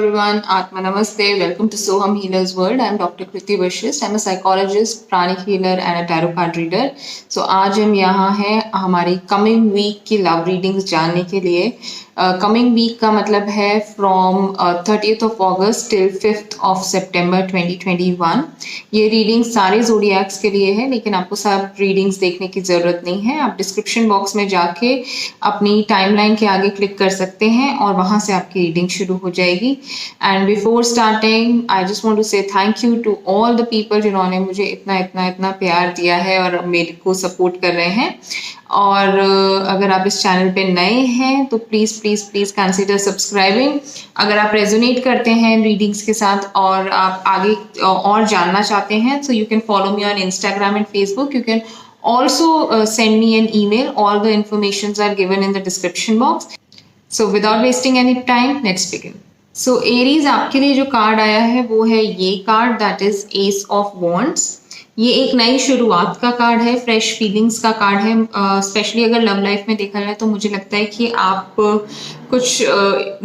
everyone, Atma Namaste. Welcome to Soham Healer's World. I'm Dr. Kriti Vashist. I'm a psychologist, pranic healer and a tarot card reader. So आज हम यहाँ हैं हमारी coming week की love readings जानने के लिए। कमिंग वीक का मतलब है from 30th of August till 5th of September 2021। ये रीडिंग सारे ज़ोडिएक्स के लिए है, लेकिन आपको सब रीडिंग्स देखने की ज़रूरत नहीं है। आप डिस्क्रिप्शन बॉक्स में जाके अपनी टाइमलाइन के आगे क्लिक कर सकते हैं और वहाँ से आपकी रीडिंग शुरू हो जाएगी। And before starting I just want to say thank you to all the people जिन्होंने मुझे इतना इतना इतना प्यार दिया है और मेरे को सपोर्ट कर रहे हैं। और अगर आप इस चैनल पे नए हैं तो please please please consider subscribing. अगर आप रेजोनेट करते हैं रीडिंग्स के साथ और आप आगे और जानना चाहते हैं, so you can follow me on Instagram and Facebook. You can also send me an email. All the informations are given in the description box. So without wasting any time, let's begin. So Aries, आपके लिए जो card आया है वो है ये card, that is Ace of Wands। ये एक नई शुरुआत का कार्ड है, फ्रेश फीलिंग्स का कार्ड है। स्पेशली अगर लव लाइफ में देखा जाए तो मुझे लगता है कि आप कुछ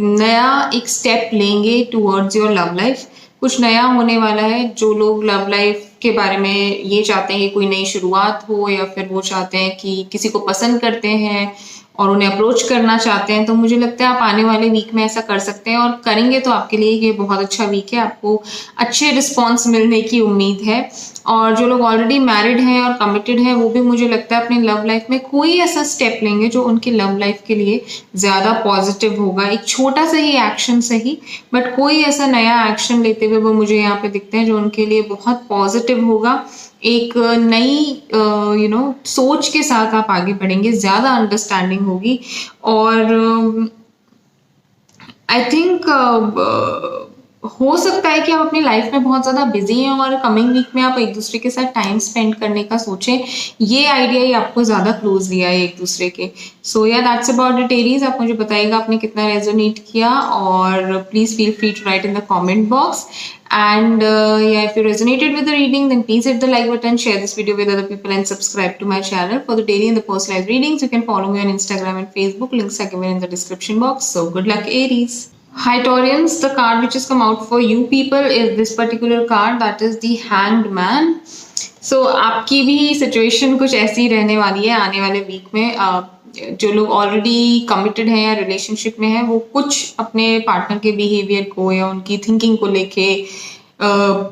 नया एक स्टेप लेंगे टूवर्ड्स योर लव लाइफ। कुछ नया होने वाला है। जो लोग लव लाइफ के बारे में ये चाहते हैं कि कोई नई शुरुआत हो, या फिर वो चाहते हैं कि किसी को पसंद करते हैं और उन्हें अप्रोच करना चाहते हैं, तो मुझे लगता है आप आने वाले वीक में ऐसा कर सकते हैं। और करेंगे तो आपके लिए ये बहुत अच्छा वीक है, आपको अच्छे रिस्पॉन्स मिलने की उम्मीद है। और जो लोग ऑलरेडी मैरिड हैं और कमिटेड हैं, वो भी मुझे लगता है अपने लव लाइफ में कोई ऐसा स्टेप लेंगे जो उनकी लव लाइफ के लिए ज़्यादा पॉजिटिव होगा। एक छोटा सा ही एक्शन सही, बट कोई ऐसा नया एक्शन लेते हुए वो मुझे यहाँ पे दिखते हैं जो उनके लिए बहुत पॉजिटिव होगा। एक नई सोच के साथ आप आगे बढ़ेंगे, ज़्यादा अंडरस्टैंडिंग होगी। और आई थिंक हो सकता है कि आप अपनी लाइफ में बहुत ज़्यादा बिजी हैं और कमिंग वीक में आप एक दूसरे के साथ टाइम स्पेंड करने का सोचें। ये आइडिया ही आपको ज़्यादा क्लोज लिया है एक दूसरे के। सो yeah that's about it Aries. आप मुझे बताइएगा आपने कितना रेजोनेट किया, और please feel free to write in the comment box. And yeah, if you resonated with the reading, then please hit the like button, share this video with other people, and subscribe to my channel for the daily and the personalized readings. You can follow me on Instagram and Facebook. Links are given in the description box. So good luck, Aries. Hi Taurians, the card which has come out for you people is this particular card, that is the Hanged Man. So आपकी भी situation कुछ ऐसी रहने वाली है आने वाले week में। जो लोग ऑलरेडी कमिटेड हैं या रिलेशनशिप में हैं, वो कुछ अपने पार्टनर के बिहेवियर को या उनकी थिंकिंग को लेके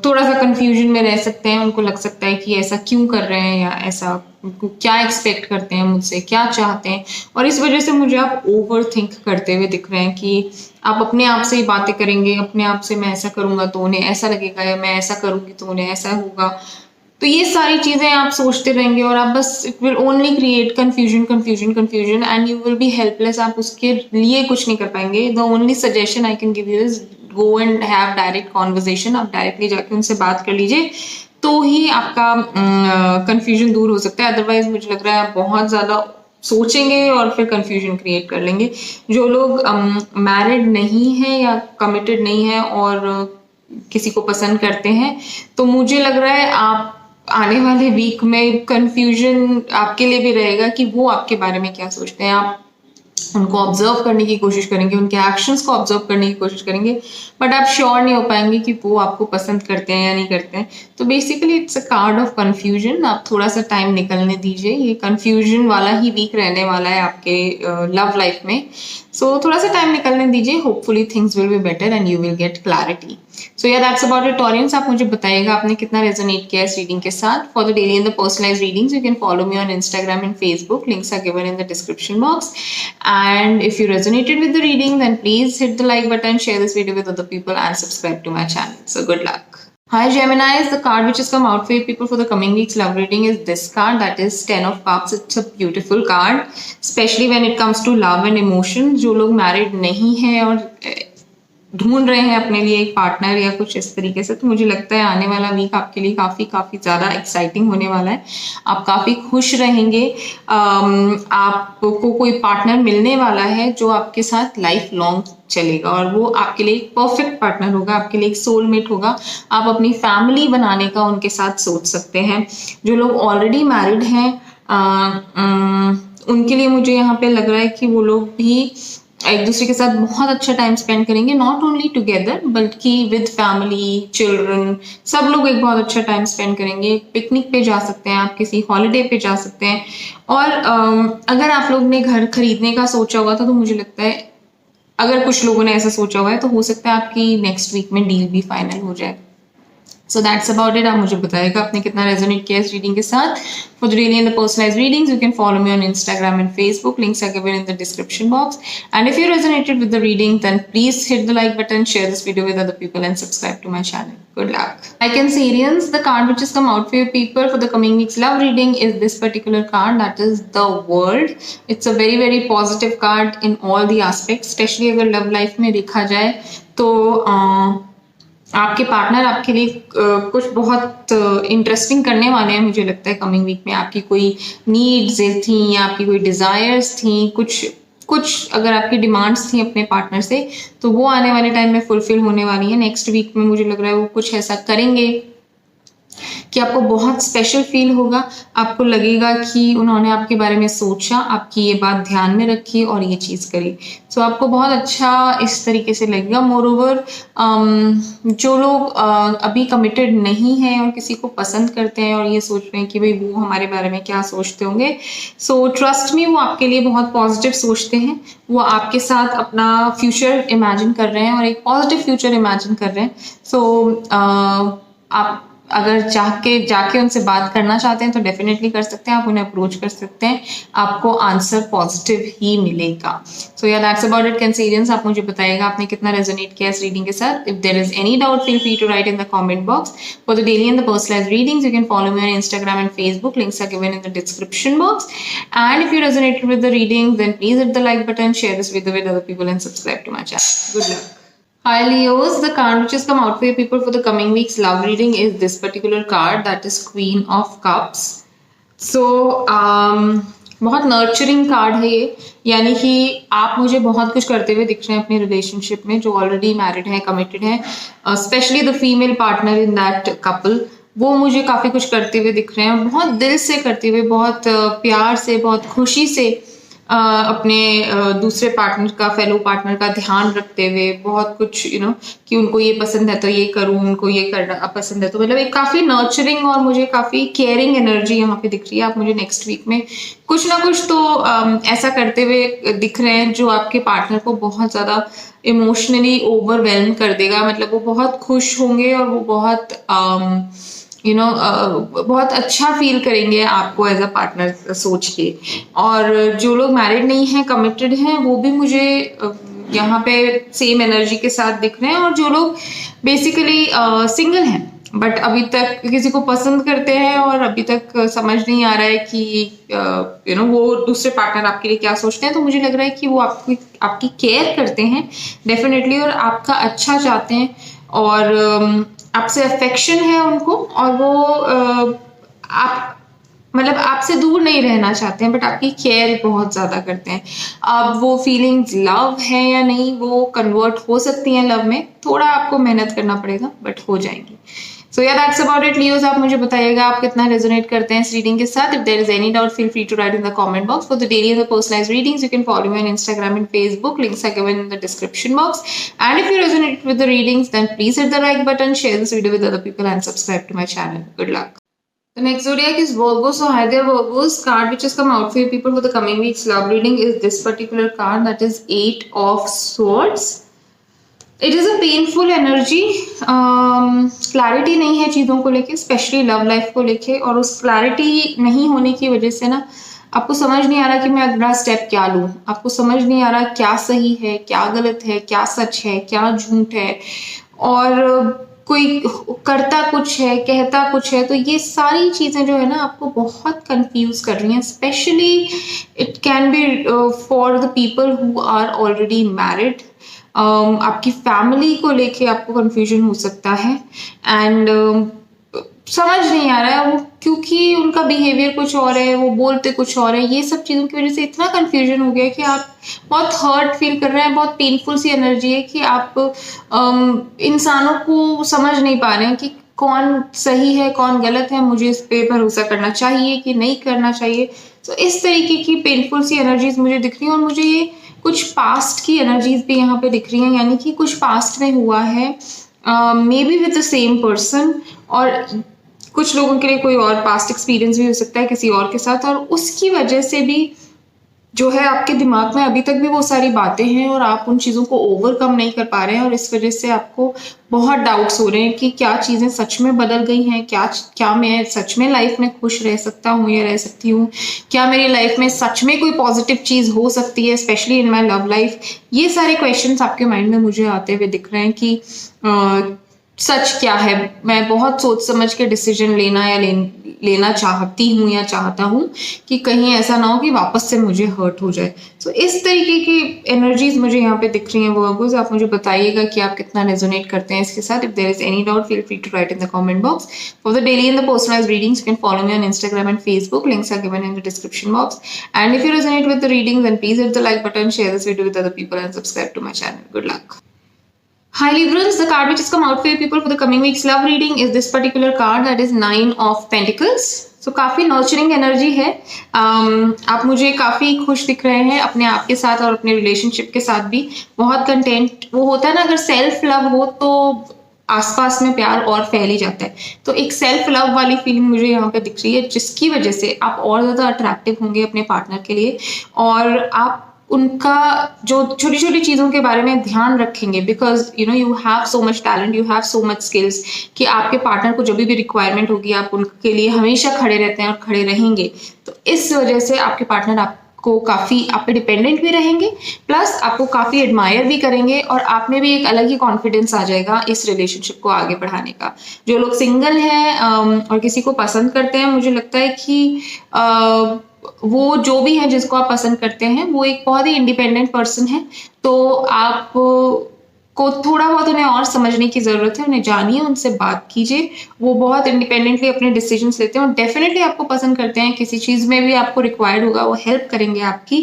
थोड़ा सा कंफ्यूजन में रह सकते हैं। उनको लग सकता है कि ऐसा क्यों कर रहे हैं, या ऐसा क्या एक्सपेक्ट करते हैं मुझसे, क्या चाहते हैं। और इस वजह से मुझे आप ओवर थिंक करते हुए दिख रहे हैं कि आप अपने आप से ही बातें करेंगे, अपने आप से मैं ऐसा करूँगा तो उन्हें ऐसा लगेगा, या मैं ऐसा करूँगी तो उन्हें ऐसा होगा। तो ये सारी चीज़ें आप सोचते रहेंगे और आप बस it will only create confusion confusion confusion and you will be helpless. आप उसके लिए कुछ नहीं कर पाएंगे। The only suggestion I can give you is go and have direct conversation. आप डायरेक्टली जाके उनसे बात कर लीजिए, तो ही आपका कन्फ्यूजन दूर हो सकता है। अदरवाइज मुझे लग रहा है आप बहुत ज़्यादा सोचेंगे और फिर कंफ्यूजन क्रिएट कर लेंगे। जो लोग मैरिड नहीं है या कमिटेड नहीं है और किसी को पसंद करते हैं, तो मुझे लग रहा है आप आने वाले वीक में कंफ्यूजन आपके लिए भी रहेगा कि वो आपके बारे में क्या सोचते हैं। आप उनको ऑब्जर्व करने की कोशिश करेंगे, उनके एक्शंस को ऑब्जर्व करने की कोशिश करेंगे, बट आप श्योर नहीं हो पाएंगे कि वो आपको पसंद करते हैं या नहीं करते हैं। तो basically it's a card of confusion. आप थोड़ा सा टाइम निकलने दीजिए। ये कंफ्यूजन वाला ही वीक रहने वाला है आपके लव लाइफ में। सो थोड़ा सा टाइम निकलने दीजिए। Hopefully things will be better and you will get clarity. So yeah that's about it audience. आप मुझे बताइएगा आपने कितना रेजोनेट किया इस रीडिंग के साथ। For the daily and the personalised readings you can follow me on Instagram and Facebook. Links are given in the description box. And if you resonated with the reading, then please hit the like button, share this video with other people, and subscribe to my channel. So good luck. Hi Geminis, the card which has come out for you people for the coming week's love reading is this card, that is Ten of Cups. It's a beautiful card, especially when it comes to love and emotions. जो लोग married नहीं हैं और ढूंढ रहे हैं अपने लिए एक पार्टनर या कुछ इस तरीके से, तो मुझे लगता है आने वाला वीक आपके लिए काफ़ी ज़्यादा एक्साइटिंग होने वाला है। आप काफ़ी खुश रहेंगे। आपको कोई पार्टनर मिलने वाला है जो आपके साथ लाइफ लॉन्ग चलेगा, और वो आपके लिए एक परफेक्ट पार्टनर होगा, आपके लिए एक सोलमेट होगा। आप अपनी फैमिली बनाने का उनके साथ सोच सकते हैं। जो लोग ऑलरेडी मैरिड हैं उनके लिए मुझे यहाँ पे लग रहा है कि वो लोग भी एक दूसरे के साथ बहुत अच्छा टाइम स्पेंड करेंगे, नॉट ओनली टुगेदर बल्कि विद फैमिली, चिल्ड्रन, सब लोग एक बहुत अच्छा टाइम स्पेंड करेंगे। पिकनिक पे जा सकते हैं आप, किसी हॉलिडे पे जा सकते हैं। और अगर आप लोग ने घर खरीदने का सोचा हुआ था तो मुझे लगता है अगर कुछ लोगों ने ऐसा सोचा हुआ है तो हो सकता है आपकी नेक्स्ट वीक में डील भी फाइनल हो जाए। सो दैट्स अबाउट इट। आप मुझे बताइएगा आपने कितना रेजोनेट किया इस रीडिंग के साथ। For the daily and the personalised readings you can follow me on Instagram and Facebook. Links are given in the description box. And if you resonated with the reading, then please hit the like button, share this video with other people, and subscribe to my channel. Good luck. Hi Cancerians, the card which has come out for your people for the coming week's love reading is this particular card, that is the World. It's a very very positive card in all the aspects, especially अगर love life में देखा जाए तो आपके partner आपके लिए कुछ बहुत इंटरेस्टिंग करने वाले हैं। मुझे लगता है कमिंग वीक में आपकी कोई नीड्स थी या आपकी कोई डिज़ायर्स थी, कुछ अगर आपकी डिमांड्स थी अपने पार्टनर से तो वो आने वाले टाइम में फुलफिल होने वाली है। नेक्स्ट वीक में मुझे लग रहा है वो कुछ ऐसा करेंगे कि आपको बहुत स्पेशल फील होगा। आपको लगेगा कि उन्होंने आपके बारे में सोचा, आपकी ये बात ध्यान में रखी और ये चीज़ करी। सो आपको बहुत अच्छा इस तरीके से लगेगा। मोरओवर जो लोग अभी कमिटेड नहीं हैं और किसी को पसंद करते हैं और ये सोच रहे हैं कि भाई वो हमारे बारे में क्या सोचते होंगे, सो ट्रस्ट मी वो आपके लिए बहुत पॉजिटिव सोचते हैं। वो आपके साथ अपना फ्यूचर इमेजिन कर रहे हैं और एक पॉजिटिव फ्यूचर इमेजिन कर रहे हैं। सो आप अगर जाके उनसे बात करना चाहते हैं तो डेफिनेटली कर सकते हैं, आप उन्हें अप्रोच कर सकते हैं, आपको आंसर पॉजिटिव ही मिलेगा। सो yeah that's about it Cancerians. आप मुझे बताइएगा आपने कितना रेजोनेट किया इस रीडिंग के साथ। If there is any doubt feel free to write in the comment box. For the daily and the personalised readings you can follow me on Instagram and Facebook. Links are given in the description box. And if you resonated with the reading, then please hit the like button, share this video with other people, and subscribe to my channel. Good luck. Hi Leos, the card which has come out for your people for the coming week's love reading is this particular card, that is Queen of Cups. So बहुत nurturing card है ये, यानी कि आप मुझे बहुत कुछ करते हुए दिख रहे हैं अपनी रिलेशनशिप में, जो ऑलरेडी मैरिड है, कमिटेड है, specially the female partner in that couple, वो मुझे काफ़ी कुछ करते हुए दिख रहे हैं, बहुत दिल से करते हुए, बहुत प्यार से, बहुत खुशी से अपने दूसरे पार्टनर का, फेलो पार्टनर का ध्यान रखते हुए, बहुत कुछ कि उनको ये पसंद है तो ये करूँ, उनको ये करना पसंद है तो, मतलब एक काफ़ी नर्चरिंग और मुझे काफ़ी केयरिंग एनर्जी यहाँ पे दिख रही है। आप मुझे नेक्स्ट वीक में कुछ ना कुछ तो ऐसा करते हुए दिख रहे हैं जो आपके पार्टनर को बहुत ज़्यादा इमोशनली ओवरवेल्म कर देगा। मतलब वो बहुत खुश होंगे और वो बहुत बहुत अच्छा फील करेंगे आपको एज अ पार्टनर सोच के। और जो लोग मैरिड नहीं हैं, कमिटेड हैं, वो भी मुझे यहाँ पे सेम एनर्जी के साथ दिख रहे हैं। और जो लोग बेसिकली सिंगल हैं बट अभी तक किसी को पसंद करते हैं और अभी तक समझ नहीं आ रहा है कि वो दूसरे पार्टनर आपके लिए क्या सोचते हैं, तो मुझे लग रहा है कि वो आपकी केयर करते हैं डेफिनेटली और आपका अच्छा चाहते हैं और आपसे अफेक्शन है उनको, और वो आप मतलब आपसे दूर नहीं रहना चाहते हैं बट आपकी केयर बहुत ज़्यादा करते हैं। अब वो फीलिंग्स लव है या नहीं, वो कन्वर्ट हो सकती हैं लव में, थोड़ा आपको मेहनत करना पड़ेगा बट हो जाएंगी। सो yeah that's about it Leos. आप मुझे बताइएगा आप कितना रेजोनेट करते हैं इस रीडिंग के साथ। If there is any doubt feel free to write in the comment box. For the daily and the personalised readings you can follow me on Instagram and Facebook. Links are given in the description box. And if you resonate with the readings, then please hit the like button, share this video with other people, and subscribe to my channel. Good luck. The next zodiac is Virgo. So hi there Virgos. Card which has come out for you people for the coming week's love reading is this particular card, that is 8 of Swords. It is a painful energy. Clarity नहीं है चीज़ों को लेके, specially love life को लेके, और उस clarity नहीं होने की वजह से ना आपको समझ नहीं आ रहा कि मैं अगला स्टेप क्या लूँ, आपको समझ नहीं आ रहा क्या सही है, क्या गलत है, क्या सच है, क्या झूठ है, और कोई करता कुछ है, कहता कुछ है। तो ये सारी चीज़ें जो है ना आपको बहुत कंफ्यूज कर रही हैं। Specially it can be for the people who are already married. आपकी फैमिली को लेके आपको कंफ्यूजन हो सकता है एंड समझ नहीं आ रहा है वो, क्योंकि उनका बिहेवियर कुछ और है, वो बोलते कुछ और है। ये सब चीज़ों की वजह से इतना कंफ्यूजन हो गया कि आप बहुत हर्ट फील कर रहे हैं। बहुत पेनफुल सी एनर्जी है कि आप इंसानों को समझ नहीं पा रहे हैं कि कौन सही है, कौन गलत है, मुझे इस पे भरोसा करना चाहिए कि नहीं करना चाहिए। तो इस तरीके की पेनफुल सी एनर्जीज मुझे दिख रही है और मुझे ये कुछ पास्ट की एनर्जीज भी यहाँ पे दिख रही हैं, यानी कि कुछ पास्ट में हुआ है, may be with the same person, और कुछ लोगों के लिए कोई और पास्ट एक्सपीरियंस भी हो सकता है किसी और के साथ, और उसकी वजह से भी जो है आपके दिमाग में अभी तक भी वो सारी बातें हैं और आप उन चीज़ों को ओवरकम नहीं कर पा रहे हैं, और इस वजह से आपको बहुत डाउट्स हो रहे हैं कि क्या चीज़ें सच में बदल गई हैं, क्या मैं सच में लाइफ में खुश रह सकता हूँ या रह सकती हूँ, क्या मेरी लाइफ में सच में कोई पॉजिटिव चीज़ हो सकती है, specially in my love life. ये सारे क्वेश्चंस आपके माइंड में मुझे आते हुए दिख रहे हैं कि सच क्या है। मैं बहुत सोच समझ के डिसीजन लेना या लेना चाहती हूँ या चाहता हूँ कि कहीं ऐसा ना हो कि वापस से मुझे हर्ट हो जाए। तो इस तरीके की एनर्जीज मुझे यहाँ पे दिख रही हैं वर्गोस। आप मुझे बताइएगा कि आप कितना रेजोनेट करते हैं इसके साथ। If there is any doubt feel free to write in the comment box. For the daily and the personalised readings you can follow me on Instagram and Facebook. Links are given in the description box. And if you resonate with the readings, then please hit the like button, share this video with other people, and subscribe to my channel. Good luck. Hi Librans, the card which has come out for you people for the coming week's love reading is this particular card, that is 9 of Pentacles. So काफ़ी nurturing energy है। आप मुझे काफ़ी खुश दिख रहे हैं अपने आप के साथ और अपने रिलेशनशिप के साथ भी। बहुत कंटेंट वो होता है ना, अगर सेल्फ लव हो तो आसपास में प्यार और फैल ही जाता है। तो एक सेल्फ लव वाली फीलिंग मुझे यहाँ पे दिख रही है, जिसकी वजह से आप और ज़्यादा अट्रैक्टिव होंगे अपने पार्टनर के लिए, और आप उनका जो छोटी छोटी चीज़ों के बारे में ध्यान रखेंगे, because you have so much talent, you have so much skills कि आपके पार्टनर को जब भी रिक्वायरमेंट होगी आप उनके लिए हमेशा खड़े रहते हैं और खड़े रहेंगे। तो इस वजह से आपके पार्टनर आपको काफ़ी आप पे डिपेंडेंट भी रहेंगे, प्लस आपको काफ़ी एडमायर भी करेंगे, और आप में भी एक अलग ही कॉन्फिडेंस आ जाएगा इस रिलेशनशिप को आगे बढ़ाने का। जो लोग सिंगल हैं और किसी को पसंद करते हैं, मुझे लगता है कि वो जो भी है जिसको आप पसंद करते हैं वो एक बहुत ही इंडिपेंडेंट पर्सन है। तो आप को थोड़ा बहुत उन्हें और समझने की ज़रूरत है, उन्हें जानिए, उनसे बात कीजिए। वो बहुत इंडिपेंडेंटली अपने डिसीजंस लेते हैं और डेफिनेटली आपको पसंद करते हैं। किसी चीज़ में भी आपको रिक्वायर्ड होगा वो हेल्प करेंगे आपकी,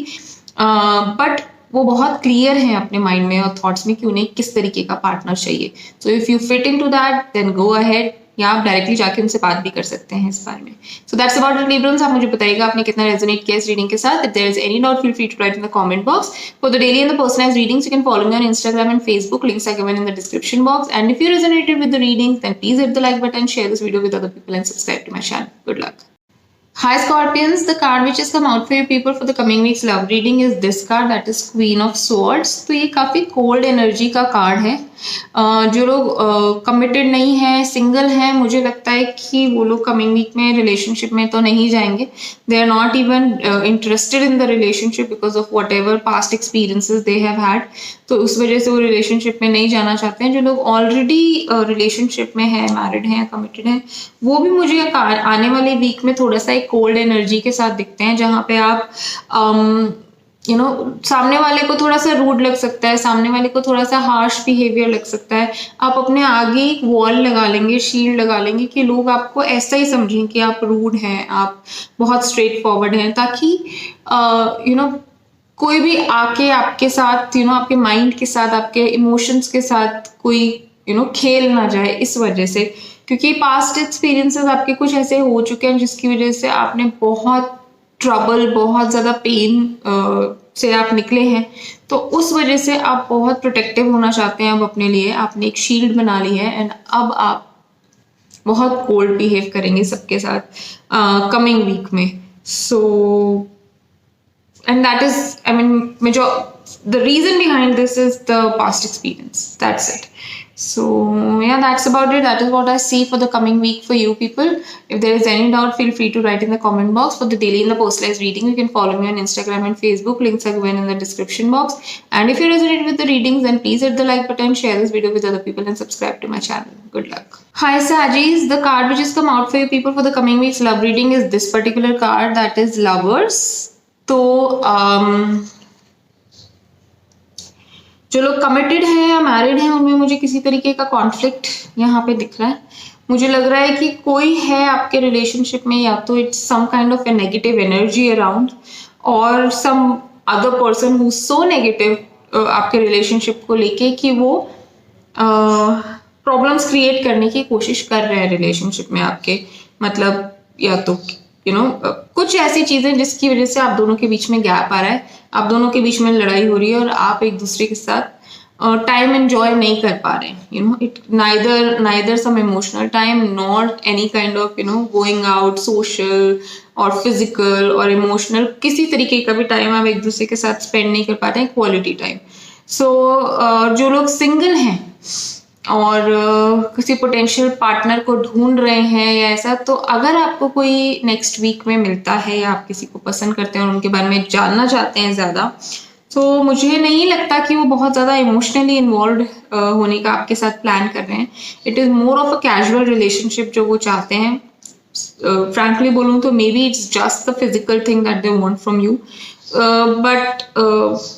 बट वो बहुत क्लियर हैं अपने माइंड में और थॉट्स में कि उन्हें किस तरीके का पार्टनर चाहिए। So if you fit in to that then go ahead, या आप डायरेक्टली जाके उनसे बात भी कर सकते हैं इस बारे में। So that's about it Librans. आप मुझे बताइएगा आपने कितना रेजोनेट किया इस रीडिंग के साथ। If there is any doubt feel free to write in the comment box. For the daily and the personalised readings you can follow me on Instagram and Facebook. Links are given in the description box. And if you resonated with the readings, then please hit the like button, share this video with other people, and subscribe to my channel. Good luck. Hi Scorpions, the card which has come out for you people for the coming week's love reading is this card, that is Queen of Swords. तो ये काफ़ी cold energy का card है। जो लोग committed नहीं है, single हैं, मुझे लगता है कि वो लोग कमिंग वीक में रिलेशनशिप में तो नहीं जाएंगे। They are not even interested in the relationship because of whatever past experiences they have had. तो उस वजह से वो रिलेशनशिप में नहीं जाना चाहते हैं। जो लोग ऑलरेडी रिलेशनशिप में हैं, मैरिड हैं, कमिटेड हैं, वो भी मुझे आने वाले वीक में थोड़ा सा एक कोल्ड एनर्जी के साथ दिखते हैं, जहाँ पे आप सामने वाले को थोड़ा सा रूड लग सकता है, सामने वाले को थोड़ा सा हार्श बिहेवियर लग सकता है। आप अपने आगे एक वॉल लगा लेंगे, शील्ड लगा लेंगे कि लोग आपको ऐसा ही समझें कि आप रूड हैं, आप बहुत स्ट्रेट फॉरवर्ड हैं, ताकि कोई भी आके आपके साथ आपके माइंड के साथ, आपके इमोशंस के साथ कोई खेल ना जाए इस वजह से। क्योंकि पास्ट एक्सपीरियंसेस आपके कुछ ऐसे हो चुके हैं जिसकी वजह से आपने बहुत ट्रबल, बहुत ज़्यादा पेन से आप निकले हैं। तो उस वजह से आप बहुत प्रोटेक्टिव होना चाहते हैं अब अपने लिए। आपने एक शील्ड बना ली है एंड अब आप बहुत कोल्ड बिहेव करेंगे सबके साथ कमिंग वीक में। So and that is the reason behind this is the past experience. That's it. So yeah, that's about it. That is what I see for the coming week for you people. If there is any doubt, feel free to write in the comment box. For the daily and the personalized reading, you can follow me on Instagram and Facebook. Links are given in the description box. And if you resonate with the readings, then please hit the like button, share this video with other people, and subscribe to my channel. Good luck. Hi Sagis, the card which has come out for you people for the coming week's love reading is this particular card, that is Lovers. So जो लोग committed हैं या married हैं उनमें मुझे किसी तरीके का कॉन्फ्लिक्ट यहाँ पे दिख रहा है। मुझे लग रहा है कि कोई है आपके रिलेशनशिप में, या तो it's some kind of a negative energy around, और some other person who so negative आपके रिलेशनशिप को लेके कि वो प्रॉब्लम्स क्रिएट करने की कोशिश कर रहे हैं रिलेशनशिप में आपके। मतलब या तो कुछ ऐसी चीजें जिसकी वजह से आप दोनों के बीच में गैप आ रहा है, आप दोनों के बीच में लड़ाई हो रही है और आप एक दूसरे के साथ टाइम एंजॉय नहीं कर पा रहे हैं. It neither some emotional time not any kind of going out social और फिजिकल और इमोशनल, किसी तरीके का भी टाइम आप एक दूसरे के साथ स्पेंड नहीं कर पाते हैं, क्वालिटी टाइम. सो जो लोग सिंगल हैं और किसी पोटेंशियल पार्टनर को ढूंढ रहे हैं या ऐसा, तो अगर आपको कोई नेक्स्ट वीक में मिलता है या आप किसी को पसंद करते हैं और उनके बारे में जानना चाहते हैं ज़्यादा, तो मुझे नहीं लगता कि वो बहुत ज़्यादा इमोशनली इन्वॉल्व होने का आपके साथ प्लान कर रहे हैं. It is more of a casual relationship जो वो चाहते हैं. फ्रैंकली बोलूँ तो may be it's just the physical thing that they want from you, but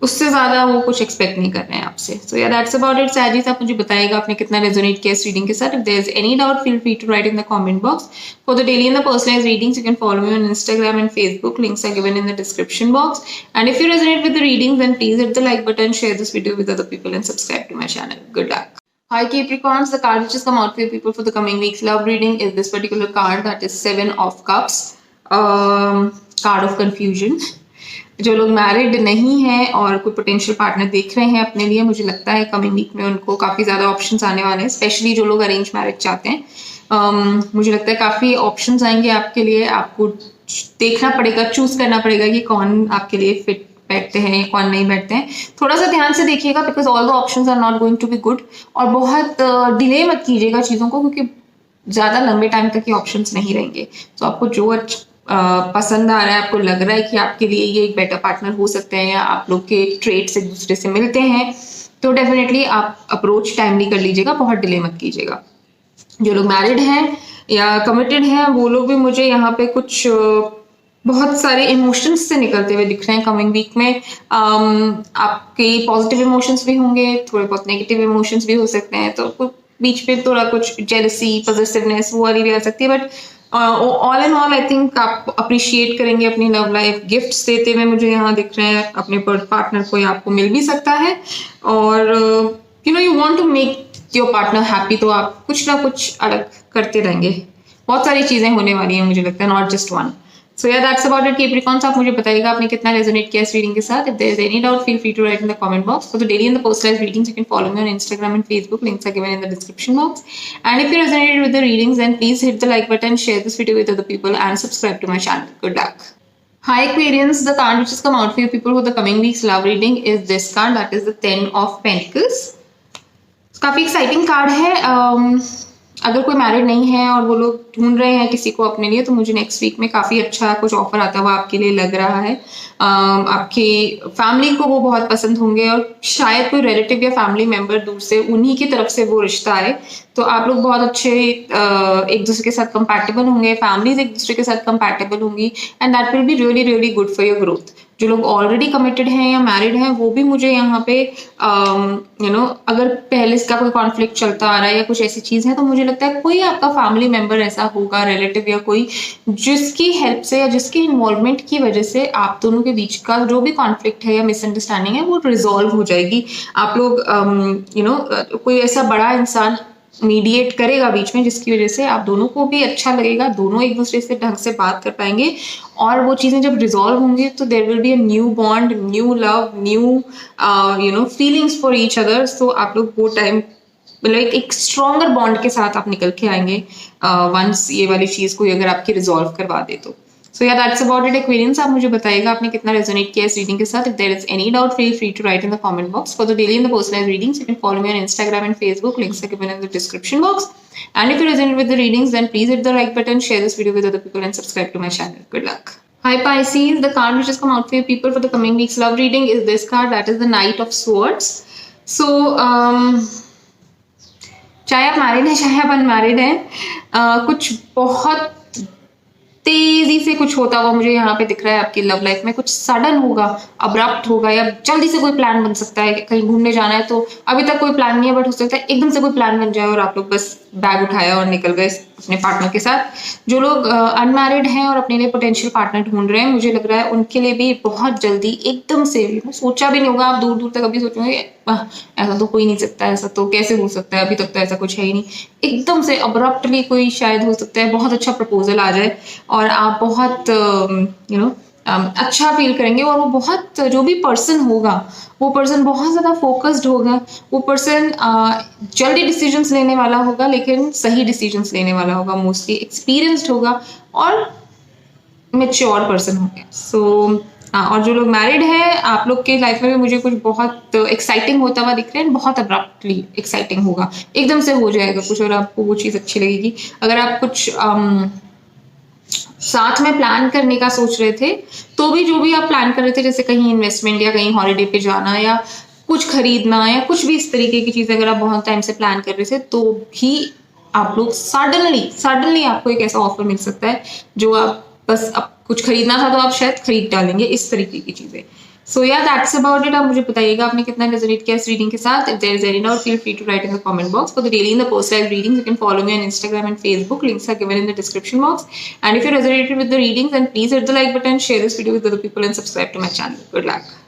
उससे ज्यादा वो कुछ एक्सपेक्ट नहीं कर रहे हैं आपसे. सो yeah that's about it. Sajid, आप मुझे बताइएगा आपने कितना रेजोनेट किया इस रीडिंग के साथ. If there is any doubt feel free to write in the comment box. For the daily and the personalised readings you can follow me on Instagram and Facebook. Links are given in the description box. And if you resonate with the readings, then please hit the like button, share this video with other people and subscribe to my channel. Good luck. Hi Capricorns, the card which has come out for you people for the coming week's love reading is this particular card, that is Seven of Cups. Card of confusion. जो लोग married नहीं हैं और कोई potential partner देख रहे हैं अपने लिए, मुझे लगता है कमिंग वीक में उनको काफ़ी ज़्यादा ऑप्शंस आने वाले हैं. स्पेशली जो लोग अरेंज मैरिज चाहते हैं, मुझे लगता है काफ़ी ऑप्शंस आएंगे आपके लिए. आपको देखना पड़ेगा, चूज करना पड़ेगा कि कौन आपके लिए फिट बैठते हैं, कौन नहीं बैठते हैं. थोड़ा सा ध्यान से देखिएगा, because all the options are not going to be good. और बहुत डिले मत कीजिएगा चीज़ों को, क्योंकि ज़्यादा लंबे टाइम तक ये ऑप्शंस नहीं रहेंगे. तो आपको जो पसंद आ रहा है, आपको लग रहा है कि आपके लिए ये एक बेटर पार्टनर हो सकते हैं या आप लोग के ट्रेड्स एक दूसरे से मिलते हैं, तो डेफिनेटली आप अप्रोच टाइमली कर लीजिएगा, बहुत डिले मत कीजिएगा. जो लोग मैरिड हैं या कमिटेड हैं, वो लोग भी मुझे यहाँ पे कुछ बहुत सारे इमोशंस से निकलते हुए दिख रहे हैं कमिंग वीक में. आपके पॉजिटिव इमोशंस भी होंगे, थोड़े बहुत नेगेटिव इमोशंस भी हो सकते हैं. तो बीच में थोड़ा कुछ जेलसी, पॉजिटिवनेस वो वाली भी आ सकती है. But all and all I think आप अप्रिशिएट करेंगे अपनी लव लाइफ. गिफ्ट्स देते हुए मुझे यहाँ दिख रहे हैं अपने पार्टनर को, या आपको मिल भी सकता है. और you want to make your partner happy, तो आप कुछ ना कुछ अलग करते रहेंगे. बहुत सारी चीजें होने वाली हैं मुझे लगता है, not just one. So yeah that's about it Capricorns. आप मुझे बताइएगा आपने कितना रेजोनेट किया इस रीडिंग के साथ. If there is any doubt feel free to write in the comment box. For the daily and the personalised readings you can follow me on Instagram and Facebook. Links are given in the description box. And if you resonated with the readings, then please hit the like button, share this video with other people and subscribe to my channel. Good luck. Hi Aquarians, the card which has come out for you people for the coming week's love reading is this card, that is the Ten of Pentacles. काफी exciting card है. अगर कोई married नहीं है और वो लोग ढूंढ रहे हैं किसी को अपने लिए, तो मुझे नेक्स्ट वीक में काफ़ी अच्छा कुछ ऑफर आता हुआ आपके लिए लग रहा है. आपकी फैमिली को वो बहुत पसंद होंगे और शायद कोई रिलेटिव या फैमिली मेंबर दूर से उन्हीं की तरफ से वो रिश्ता आए. तो आप लोग बहुत अच्छे एक दूसरे के साथ कंपैटिबल होंगे, फैमिलीज एक दूसरे के साथ कंपैटिबल होंगी, and that will be really really good for your growth. जो लोग ऑलरेडी कमिटेड हैं या मैरिड हैं, वो भी मुझे यहाँ पे अगर पहले इसका कोई कॉन्फ्लिक्ट चलता आ रहा है या कुछ ऐसी चीज है, तो मुझे लगता है कोई आपका फैमिली मेंबर ऐसा होगा, रिलेटिव या कोई, जिसकी हेल्प से या जिसकी इन्वॉल्वमेंट की वजह से आप दोनों के बीच का जो भी कॉन्फ्लिक्ट है या मिसअंडरस्टैंडिंग है वो रिजॉल्व हो जाएगी. आप लोग कोई ऐसा बड़ा इंसान मीडिएट करेगा बीच में, जिसकी वजह से आप दोनों को भी अच्छा लगेगा, दोनों एक दूसरे से ढंग से बात कर पाएंगे. और वो चीजें जब रिजॉल्व होंगी तो there will be a new bond, new love, new feelings for each other. So आप लोग वो टाइम लाइक एक स्ट्रॉन्गर बॉन्ड के साथ आप निकल के आएंगे वंस ये वाली चीज को अगर आपकी रिजॉल्व करवा दे तो. सो yeah that's about it Aquarians. आप मुझे बताइएगा आपने कितना रेजोनेट किया इस रीडिंग के साथ. If there is any doubt feel free to write in the comment box. For the daily and the personalised readings you can follow me on Instagram and Facebook. Links are given in the description box. And if you resonate with the readings, then please hit the like button, share this video with other people and subscribe to my channel. Good luck. Hi Pisces, the card which has come out for you people for the coming week's love reading is this card, that is the Knight of Swords. So चाहे आप married हैं चाहे आप unmarried हैं, कुछ बहुत तेजी से कुछ होता हुआ मुझे यहाँ पे दिख रहा है आपकी लव लाइफ में. कुछ सडन होगा, अब्रप्ट होगा, या जल्दी से कोई प्लान बन सकता है. कहीं घूमने जाना है तो अभी तक कोई प्लान नहीं है, बट हो सकता है एकदम से कोई प्लान बन जाए और आप लोग बस बैग उठाया और निकल गए अपने पार्टनर के साथ। जो लोग अनमैरिड हैं और अपने लिए पोटेंशियल पार्टनर ढूंढ रहे हैं, मुझे लग रहा है उनके लिए भी बहुत जल्दी एकदम से, सोचा भी नहीं होगा, आप दूर दूर तक अभी सोचोगे ऐसा तो कोई नहीं सकता, ऐसा तो कैसे हो सकता है, अभी तक तो ऐसा कुछ है ही नहीं, एकदम से अब्रप्टली कोई शायद हो सकता है बहुत अच्छा प्रपोजल आ जाए और आप बहुत अच्छा फील करेंगे। और वो बहुत, जो भी पर्सन होगा वो पर्सन बहुत ज़्यादा फोकस्ड होगा, वो पर्सन जल्दी डिसीजंस लेने वाला होगा, लेकिन सही डिसीजंस लेने वाला होगा, मोस्टली एक्सपीरियंस्ड होगा और मेच्योर पर्सन होंगे। और जो लोग मैरिड हैं, आप लोग के लाइफ में भी मुझे कुछ बहुत एक्साइटिंग होता हुआ दिख रहा है, बहुत अब्रप्टली एक्साइटिंग होगा, एकदम से हो जाएगा कुछ और आपको वो चीज़ अच्छी लगेगी। अगर आप कुछ साथ में प्लान करने का सोच रहे थे, तो भी जो भी आप प्लान कर रहे थे, जैसे कहीं इन्वेस्टमेंट या कहीं हॉलीडे पे जाना या कुछ खरीदना या कुछ भी इस तरीके की चीज़, अगर आप बहुत टाइम से प्लान कर रहे थे, तो भी आप लोग सडनली आपको एक ऐसा ऑफर मिल सकता है जो आप बस, अब कुछ खरीदना था तो आप शायद खरीद डालेंगे, इस तरीके की चीज़ें। सो या दैट्स अबाउट इट। आप मुझे बताइएगा आपने कितना रेजोनेट किया इस रीडिंग के साथ। If there is any doubt, feel free to write in the comment box. For the daily in the personalised readings, you can follow me on Instagram and Facebook. Links are given in the description box. And if you resonated with the readings, then please hit the like button, share this video with other people, and subscribe to my channel. Good luck.